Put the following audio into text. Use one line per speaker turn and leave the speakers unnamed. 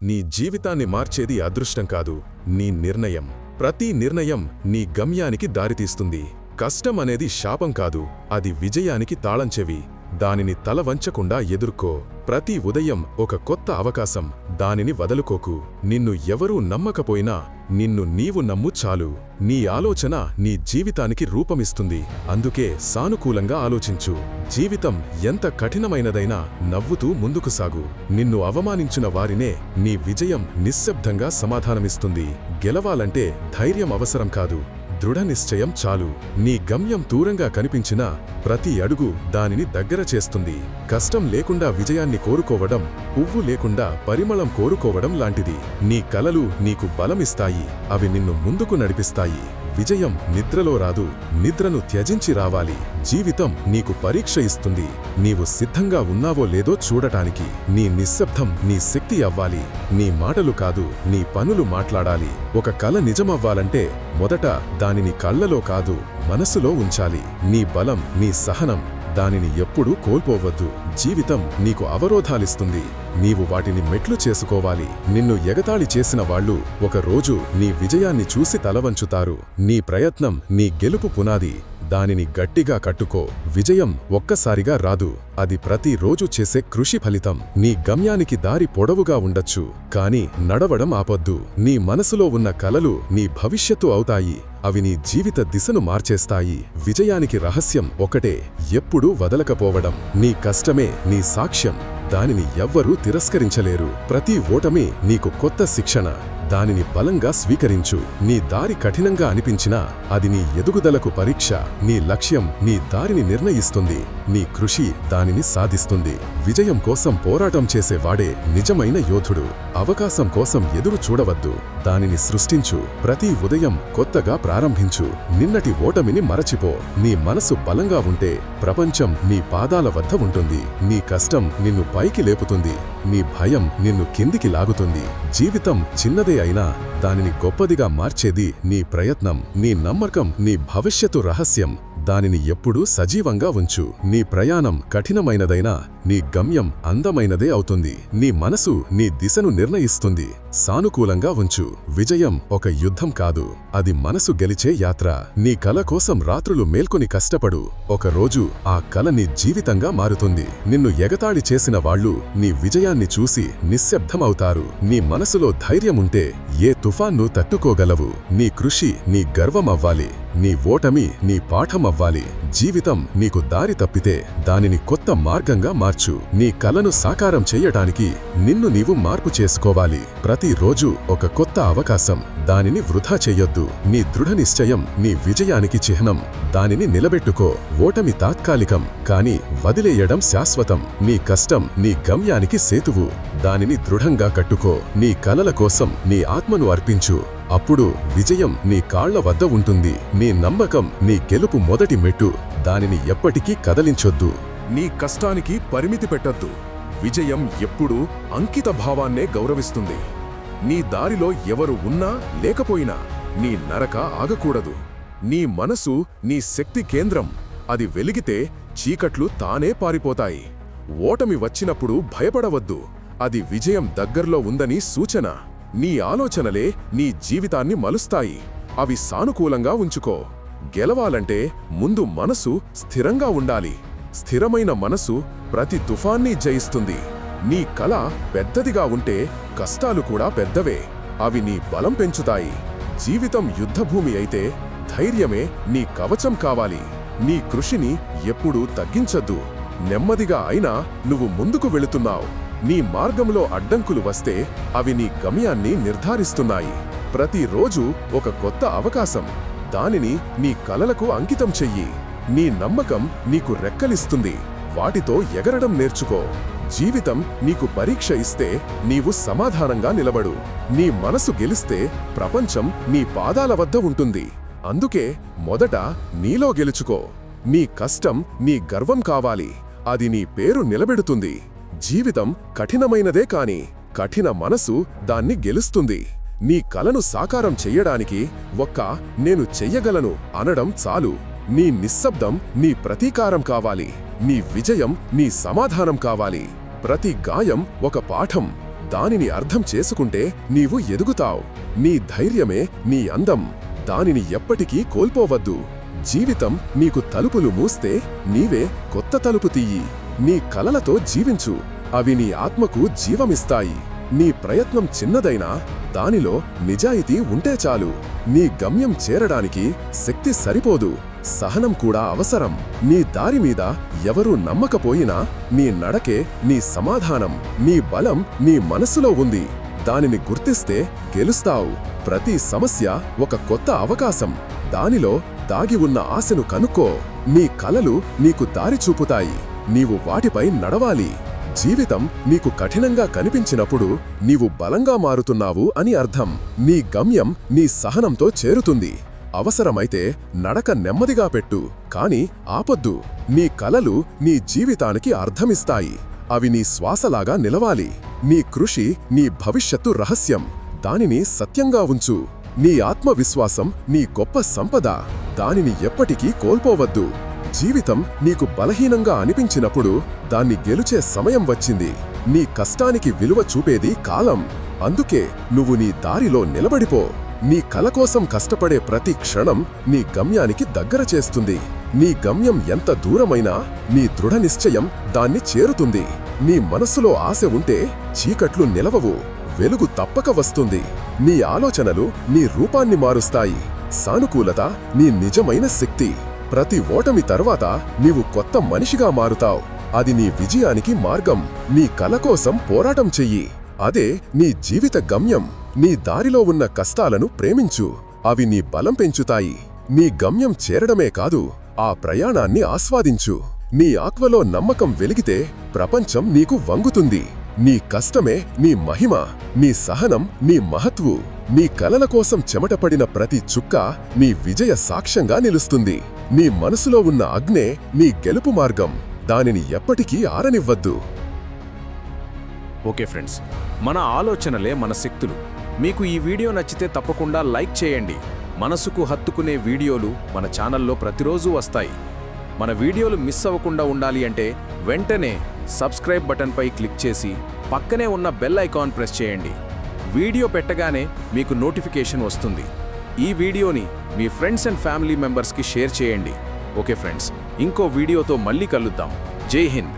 నీ జీవితాన్ని మార్చేది అదృష్టం కాదు, నీ నిర్ణయం. ప్రతి నిర్ణయం నీ గమ్యానికి దారితీస్తుంది. కష్టం అనేది శాపం కాదు, అది విజయానికి తాళం చెవి. దానిని తల వంచకుండా ఎదుర్కో. ప్రతి ఉదయం ఒక కొత్త అవకాశం, దానిని వదులుకోకు. నిన్ను ఎవరూ నమ్మకపోయినా నిన్ను నీవు నమ్ము చాలు. నీ ఆలోచన నీ జీవితానికి రూపమిస్తుంది. అందుకే సానుకూలంగా ఆలోచించు. జీవితం ఎంత కఠినమైనదైనా నవ్వుతూ ముందుకు సాగు. నిన్ను అవమానించిన వారినే నీ విజయం నిశ్శబ్దంగా సమాధానమిస్తుంది. గెలవాలంటే ధైర్యం అవసరం కాదు, దృఢ నిశ్చయం చాలు. నీ గమ్యం దూరంగా కనిపించినా ప్రతి అడుగు దానిని దగ్గర చేస్తుంది. కష్టం లేకుండా విజయాన్ని కోరుకోవడం పువ్వు లేకుండా పరిమళం కోరుకోవడం లాంటిది. నీ కలలు నీకు బలమిస్తాయి, అవి నిన్ను ముందుకు నడిపిస్తాయి. విజయం నిద్రలో రాదు, నిద్రను త్యజించి రావాలి. జీవితం నీకు పరీక్ష ఇస్తుంది, నీవు సిద్ధంగా ఉన్నావో లేదో చూడటానికి. నీ నిశ్శబ్దం నీ శక్తి అవ్వాలి. నీ మాటలు కాదు, నీ పనులు మాట్లాడాలి. ఒక కల నిజమవ్వాలంటే మొదట దానిని కళ్ళలో కాదు, మనసులో ఉంచాలి. నీ బలం, నీ సహనం, దానిని ఎప్పుడూ కోల్పోవద్దు. జీవితం నీకు అవరోధాలిస్తుంది, నీవు వాటిని మెట్లు చేసుకోవాలి. నిన్ను ఎగతాళి చేసిన వాళ్ళు ఒక రోజు నీ విజయాన్ని చూసి తలవంచుతారు. నీ ప్రయత్నం నీ గెలుపు పునాది, దానిని గట్టిగా కట్టుకో. విజయం ఒక్కసారిగా రాదు, అది ప్రతిరోజు చేసే కృషి ఫలితం. నీ గమ్యానికి దారి పొడవుగా ఉండొచ్చు, కాని నడవడం ఆపొద్దు. నీ మనసులో ఉన్న కలలు నీ భవిష్యత్తు అవుతాయి, అవి నీ జీవిత దిశను మార్చేస్తాయి. విజయానికి రహస్యం ఒకటే, ఎప్పుడూ వదలకపోవడం. నీ కష్టమే నీ సాక్ష్యం, దానిని ఎవ్వరూ తిరస్కరించలేరు. ప్రతి ఓటమి నీకు కొత్త శిక్షణ, దానిని బలంగా స్వీకరించు. నీ దారి కఠినంగా అనిపించినా అది నీ ఎదుగుదలకు పరీక్ష. నీ లక్ష్యం నీ దారిని నిర్ణయిస్తుంది, నీ కృషి దానిని సాధిస్తుంది. విజయం కోసం పోరాటం చేసేవాడే నిజమైన యోధుడు. అవకాశం కోసం ఎదురు చూడవద్దు, దానిని సృష్టించు. ప్రతి ఉదయం కొత్తగా ప్రారంభించు. నిన్నటి ఓటమిని మరచిపో. నీ మనసు బలంగా ఉంటే ప్రపంచం నీ పాదాల వద్ద ఉంటుంది. నీ కష్టం నిన్ను పైకి లేపుతుంది, నీ భయం నిన్ను కిందికి లాగుతుంది. జీవితం చిన్నదే అయినా దానిని గొప్పదిగా మార్చేది నీ ప్రయత్నం. నీ నమ్మకం నీ భవిష్యత్తు రహస్యం, దానిని ఎప్పుడూ సజీవంగా ఉంచు. నీ ప్రయాణం కఠినమైనదైనా నీ గమ్యం అందమైనదే అవుతుంది. నీ మనసు నీ దిశను నిర్ణయిస్తుంది. సానుకూలంగా ఉంచు. విజయం ఒక యుద్ధం కాదు, అది మనసు గెలిచే యాత్ర. నీ కల కోసం రాత్రులు మేల్కొని కష్టపడు. ఒకరోజు ఆ కల నీ జీవితంగా మారుతుంది. నిన్ను ఎగతాళి చేసిన వాళ్ళు నీ విజయాన్ని చూసి నిశ్శబ్దమవుతారు. నీ మనసులో ధైర్యముంటే ఏ తుఫాన్ను తట్టుకోగలవు. నీ కృషి నీ గర్వమవ్వాలి, నీ ఓటమి నీ పాఠమవ్వాలి. జీవితం నీకు దారి తప్పితే దానిని కొత్త మార్గంగా మార్చు. నీ కలను సాకారం చెయ్యటానికి నిన్ను నీవు మార్పు చేసుకోవాలి. ప్రతిరోజు ఒక కొత్త అవకాశం, దానిని వృధా చెయ్యొద్దు. నీ దృఢ నిశ్చయం నీ విజయానికి చిహ్నం, దానిని నిలబెట్టుకో. ఓటమి తాత్కాలికం, కాని వదిలేయడం శాశ్వతం. నీ కష్టం నీ గమ్యానికి సేతువు, దానిని దృఢంగా కట్టుకో. నీ కలల కోసం నీ ఆత్మను అర్పించు, అప్పుడు విజయం నీ కాళ్ల వద్ద ఉంటుంది. నీ నమ్మకం నీ గెలుపు మొదటి మెట్టు, దానిని ఎప్పటికీ కదలించొద్దు.
నీ కష్టానికి పరిమితి పెట్టొద్దు. విజయం ఎప్పుడూ అంకిత భావాన్నే గౌరవిస్తుంది. నీ దారిలో ఎవరు ఉన్నా లేకపోయినా నీ నరక ఆగకూడదు. నీ మనసు నీ శక్తి కేంద్రం, అది వెలిగితే చీకట్లు తానే పారిపోతాయి. ఓటమి వచ్చినప్పుడు భయపడవద్దు, అది విజయం దగ్గర్లో ఉందని సూచన. నీ ఆలోచనలే నీ జీవితాన్ని మలుస్తాయి, అవి సానుకూలంగా ఉంచుకో. గెలవాలంటే ముందు మనసు స్థిరంగా ఉండాలి. స్థిరమైన మనసు ప్రతి తుఫాన్ని జయిస్తుంది. నీ కల పెద్దదిగా ఉంటే కష్టాలు కూడా పెద్దవే, అవి నీ బలం పెంచుతాయి. జీవితం యుద్ధభూమి అయితే ధైర్యమే నీ కవచం కావాలి. నీ కృషిని ఎప్పుడూ తగ్గించద్దు. నెమ్మదిగా అయినా నువ్వు ముందుకు వెళుతున్నావు. నీ మార్గంలో అడ్డంకులు వస్తే అవి నీ గమ్యాన్ని నిర్ధారిస్తున్నాయి. ప్రతిరోజు ఒక కొత్త అవకాశం, దానిని నీ కలలకు అంకితం చెయ్యి. నీ నమ్మకం నీకు రెక్కలిస్తుంది, వాటితో ఎగరడం నేర్చుకో. జీవితం నీకు పరీక్ష ఇస్తే నీవు సమాధానంగా నిలబడు. నీ మనసు గెలిస్తే ప్రపంచం నీ పాదాల వద్ద ఉంటుంది. అందుకే మొదట నీలో గెలుచుకో. నీ కష్టం నీ గర్వం కావాలి, అది నీ పేరు నిలబెడుతుంది. జీవితం కఠినమైనదే కాని కఠిన మనసు దాన్ని గెలుస్తుంది. నీ కలను సాకారం చెయ్యడానికి ఒక్క నేను చెయ్యగలను అనడం చాలు. నీ నిశ్శబ్దం నీ ప్రతీకారం కావాలి, నీ విజయం నీ సమాధానం కావాలి. ప్రతి గాయం ఒక పాఠం, దానిని అర్థం చేసుకుంటే నీవు ఎదుగుతావు. నీ ధైర్యమే నీ అందం. దానిని ఎప్పటికీ కోల్పోవద్దు. జీవితం నీకు తలుపులు మూస్తే నీవే కొత్త తలుపు తీయి. నీ కలలతో జీవించు. అవి నీ ఆత్మకు జీవమిస్తాయి. నీ ప్రయత్నం చిన్నదైనా దానిలో నిజాయితీ ఉంటే చాలు. నీ గమ్యం చేరడానికి శక్తి సరిపోదు, సహనం కూడా అవసరం. నీ దారి మీద ఎవరూ నమ్మకపోయినా నీ నడకే నీ సమాధానం. నీ బలం నీ మనసులో ఉంది. దానిని గుర్తిస్తే గెలుస్తావు. ప్రతి సమస్య ఒక కొత్త అవకాశం. దానిలో దాగి ఉన్న ఆశను కనుక్కో. నీ కలలు నీకు దారి చూపుతాయి. నీవు వాటిపై నడవాలి. జీవితం నీకు కఠినంగా కనిపించినప్పుడు నీవు బలంగా మారుతున్నావు అని అర్థం. నీ గమ్యం నీ సహనంతో చేరుతుంది. అవసరమైతే నడక నెమ్మదిగా పెట్టు, కాని ఆపొద్దు. నీ కలలు నీ జీవితానికి అర్థమిస్తాయి. అవి నీ శ్వాసలాగా నిలవాలి. నీ కృషి నీ భవిష్యత్తు రహస్యం. దానిని సత్యంగా ఉంచు. నీ ఆత్మవిశ్వాసం నీ గొప్ప సంపద. దానిని ఎప్పటికీ కోల్పోవద్దు. జీవితం నీకు బలహీనంగా అనిపించినప్పుడు దాన్ని గెలుచే సమయం వచ్చింది. నీ కష్టానికి విలువ చూపేది కాలం. అందుకే నువ్వు నీ దారిలో నిలబడిపో. నీ కల కోసం కష్టపడే ప్రతి క్షణం నీ గమ్యానికి దగ్గర చేస్తుంది. నీ గమ్యం ఎంత దూరమైనా నీ దృఢ నిశ్చయం దాన్ని చేరుతుంది. నీ మనసులో ఆశ ఉంటే చీకట్లు నిలవవు, వెలుగు తప్పక వస్తుంది. నీ ఆలోచనలు నీ రూపాన్ని మారుస్తాయి. సానుకూలత నీ నిజమైన శక్తి. ప్రతి ఓటమి తర్వాత నీవు కొత్త మనిషిగా మారుతావు. అది నీ విజయానికి మార్గం. నీ కల కోసం పోరాటం చెయ్యి. అదే నీ జీవిత గమ్యం. నీ దారిలో ఉన్న కష్టాలను ప్రేమించు. అవి నీ బలం పెంచుతాయి. నీ గమ్యం చేరడమే కాదు, ఆ ప్రయాణాన్ని ఆస్వాదించు. నీ ఆత్మలో నమ్మకం వెలిగితే ప్రపంచం నీకు వంగుతుంది. నీ కష్టమే నీ మహిమ. నీ సహనం నీ మహత్వు. నీ కలల కోసం చెమటపడిన ప్రతి చుక్క నీ విజయ సాక్ష్యంగా నిలుస్తుంది. నీ మనసులో ఉన్న అగ్నే నీ గెలుపు మార్గం. దానిని ఎప్పటికీ ఆరనివ్వద్దు.
ఓకే ఫ్రెండ్స్, మన ఆలోచనలే మన శక్తులు. మీకు ఈ వీడియో నచ్చితే తప్పకుండా లైక్ చేయండి. మనసుకు హత్తుకునే వీడియోలు మన ఛానల్లో ప్రతిరోజు వస్తాయి. మన వీడియోలు మిస్ అవ్వకుండా ఉండాలి అంటే వెంటనే సబ్స్క్రైబ్ బటన్పై క్లిక్ చేసి పక్కనే ఉన్న బెల్ ఐకాన్ ప్రెస్ చేయండి. వీడియో పెట్టగానే మీకు నోటిఫికేషన్ వస్తుంది. ఈ వీడియోని మీ ఫ్రెండ్స్ అండ్ ఫ్యామిలీ మెంబర్స్కి షేర్ చేయండి. ఓకే ఫ్రెండ్స్, ఇంకో వీడియోతో మళ్ళీ కలుద్దాం. జై హింద్.